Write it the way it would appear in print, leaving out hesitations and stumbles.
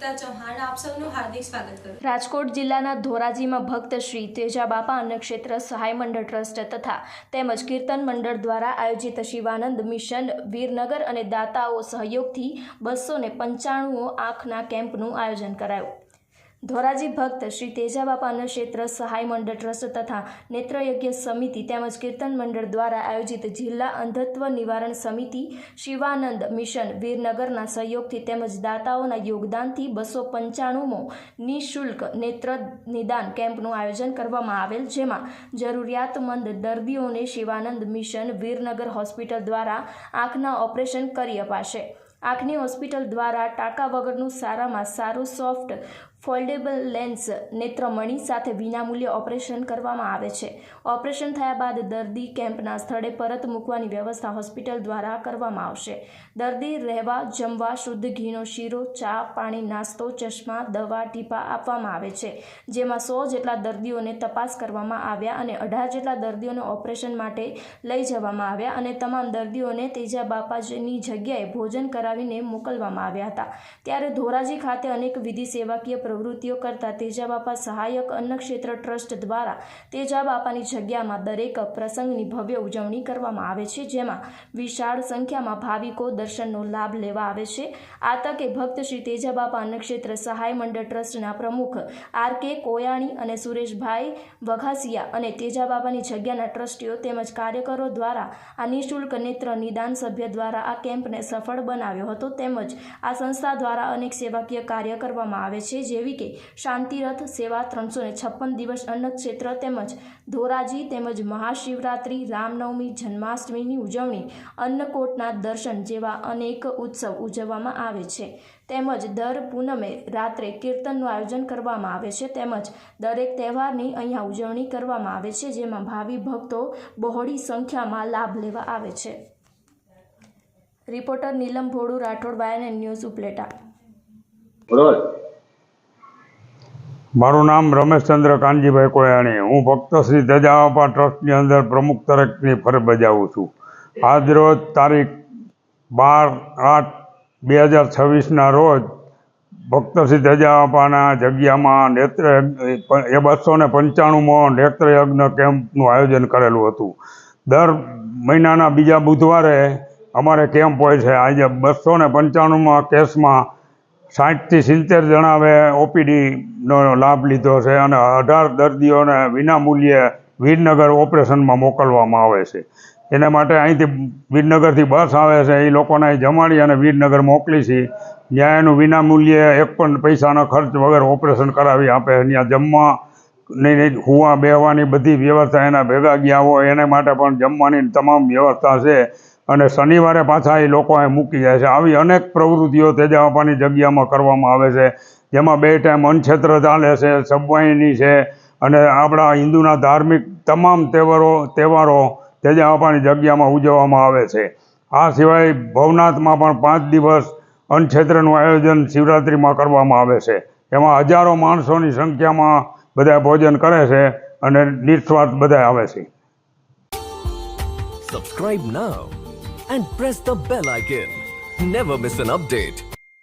ગીતા ચૌહાણ આપ સૌનું હાર્દિક સ્વાગત કરું। રાજકોટ જિલ્લાના ધોરાજીમાં ભક્ત શ્રી તેજાબાપા અન્નક્ષેત્ર સહાય મંડળ ટ્રસ્ટ તથા તેમજ કીર્તન મંડળ દ્વારા આયોજિત શિવાનંદ મિશન વીરનગર અને દાતાઓ સહયોગથી 295 આંખના કેમ્પનું આયોજન કરાયું। ધોરાજી ભક્ત શ્રી તેજાબાપા અન્નક્ષેત્ર સહાય મંડળ ટ્રસ્ટ તથા નેત્રયજ્ઞ સમિતિ તેમજ કીર્તન મંડળ દ્વારા આયોજિત જિલ્લા અંધત્વ નિવારણ સમિતિ શિવાનંદ મિશન વીરનગરના સહયોગથી તેમજ દાતાઓના યોગદાનથી 295મો નિઃશુલ્ક નેત્ર નિદાન કેમ્પનું આયોજન કરવામાં આવેલ, જેમાં જરૂરિયાતમંદ દર્દીઓને શિવાનંદ મિશન વીરનગર હોસ્પિટલ દ્વારા આંખના ઓપરેશન કરી અપાશે। આંખની હોસ્પિટલ દ્વારા ટાંકા વગરનું સારામાં સારું સોફ્ટ ફોલ્ડેબલ લેન્સ નેત્રમણી સાથે વિનામૂલ્યે ઓપરેશન કરવામાં આવે છે। ઓપરેશન થયા બાદ દર્દી કેમ્પના સ્થળે પરત મૂકવાની વ્યવસ્થા હોસ્પિટલ દ્વારા કરવામાં આવશે। દર્દી રહેવા, જમવા, શુદ્ધ ઘીનો શીરો, ચા, પાણી, નાસ્તો, ચશ્મા, દવા, ટીપા આપવામાં આવે છે, જેમાં 100 જેટલા દર્દીઓને તપાસ કરવામાં આવ્યા અને 18 જેટલા દર્દીઓને ઓપરેશન માટે લઈ જવામાં આવ્યા અને તમામ દર્દીઓને તેજાબાપાની જગ્યાએ ભોજન કરાવીને મોકલવામાં આવ્યા હતા। ત્યારે ધોરાજી ખાતે અનેક વિધિ સેવાકીય પ્રવૃત્તિઓ કરતા તેજાબાપા સહાયક અન્નક્ષેત્ર ટ્રસ્ટ દ્વારા તેજાબાપાની જગ્યામાં દરેક પ્રસંગની ભવ્ય ઉજવણી કરવામાં આવે છે, જેમાં વિશાળ સંખ્યામાં ભાવિકો દર્શનનો લાભ લેવા આવે છે। આ તકે ભક્ત શ્રી તેજાબાપા અન્નક્ષેત્ર સહાય મંડળ ટ્રસ્ટના પ્રમુખ RK કોયાણી અને સુરેશભાઈ વઘાસિયા અને તેજાબાપાની જગ્યાના ટ્રસ્ટીઓ તેમજ કાર્યકરો દ્વારા આ નિઃશુલ્ક નેત્ર નિદાન સભ્ય દ્વારા આ કેમ્પને સફળ બનાવ્યો હતો। તેમજ આ સંસ્થા દ્વારા અનેક સેવાકીય કાર્ય કરવામાં આવે છે, જેવી કે શાંતિરથ સેવા, 356 દિવસ અન્નક્ષેત્ર તેમજ ધોરાજી તેમજ મહાશિવરાત્રિ, રામનવમી, જન્માષ્ટમીની ઉજવણી, અન્નકોટના દર્શન જેવા અનેક ઉત્સવ ઉજવવામાં આવે છે। તેમજ દર પૂનમે રાત્રે કીર્તનનું આયોજન કરવામાં આવે છે તેમજ દરેક તહેવારની અહીંયા ઉજવણી કરવામાં આવે છે, જેમાં ભાવિ ભક્તો બહોળી સંખ્યામાં લાભ લેવા આવે છે। રિપોર્ટર નીલમ ભોડુ, રાઠોડ બાયન ન્યૂઝ ઉપલેટા। મારું નામ રમેશચંદ્ર કાનજીભાઈ કોયાણી। હું ભક્ત શ્રી તેજાબાપા ટ્રસ્ટની અંદર પ્રમુખ તરીકેની ફરજ બજાવું છું। આજ રોજ તારીખ 12/8/2026ના રોજ ભક્ત શ્રી તેજાબાપાના જગ્યામાં નેત્ર 295મો નેત્રયજ્ઞ કેમ્પનું આયોજન કરેલું હતું। દર મહિનાના બીજા બુધવારે અમારે કેમ્પ હોય છે। આજે 295મા કેસમાં 60થી 70 જણાએ OPDનો લાભ લીધો છે અને 18 દર્દીઓને વિનામૂલ્યે વીરનગર ઓપરેશનમાં મોકલવામાં આવે છે। એના માટે અહીંથી વીરનગરથી બસ આવે છે, એ લોકોને અહીં જમાડી અને વીરનગર મોકલી છે, જ્યાં એનું વિનામૂલ્યે એક પણ પૈસાનો ખર્ચ વગર ઓપરેશન કરાવી આપે। ત્યાં જમવાની, હુવા બેહવાની બધી વ્યવસ્થા એના ભેગા ગયા હોય એના માટે પણ જમવાની તમામ વ્યવસ્થા છે અને શનિવારે પાછા એ લોકો અહીં મૂકી જાય છે। આવી અનેક પ્રવૃત્તિઓ તેજાબાપાની જગ્યામાં કરવામાં આવે છે, જેમાં 2 ટાઈમ અન્નક્ષેત્ર ચાલે છે, સબવાહિની છે અને આપણા હિન્દુના ધાર્મિક તમામ તહેવારો તેજાબાપાની જગ્યામાં ઉજવવામાં આવે છે। આ સિવાય ભવનાથમાં પણ 5 દિવસ અન્નક્ષેત્રનું આયોજન શિવરાત્રિમાં કરવામાં આવે છે। એમાં હજારો માણસોની સંખ્યામાં બધા ભોજન કરે છે અને નિસ્વાર્થ બધા આવે છે। Subscribe now and press the bell icon. Never miss an update.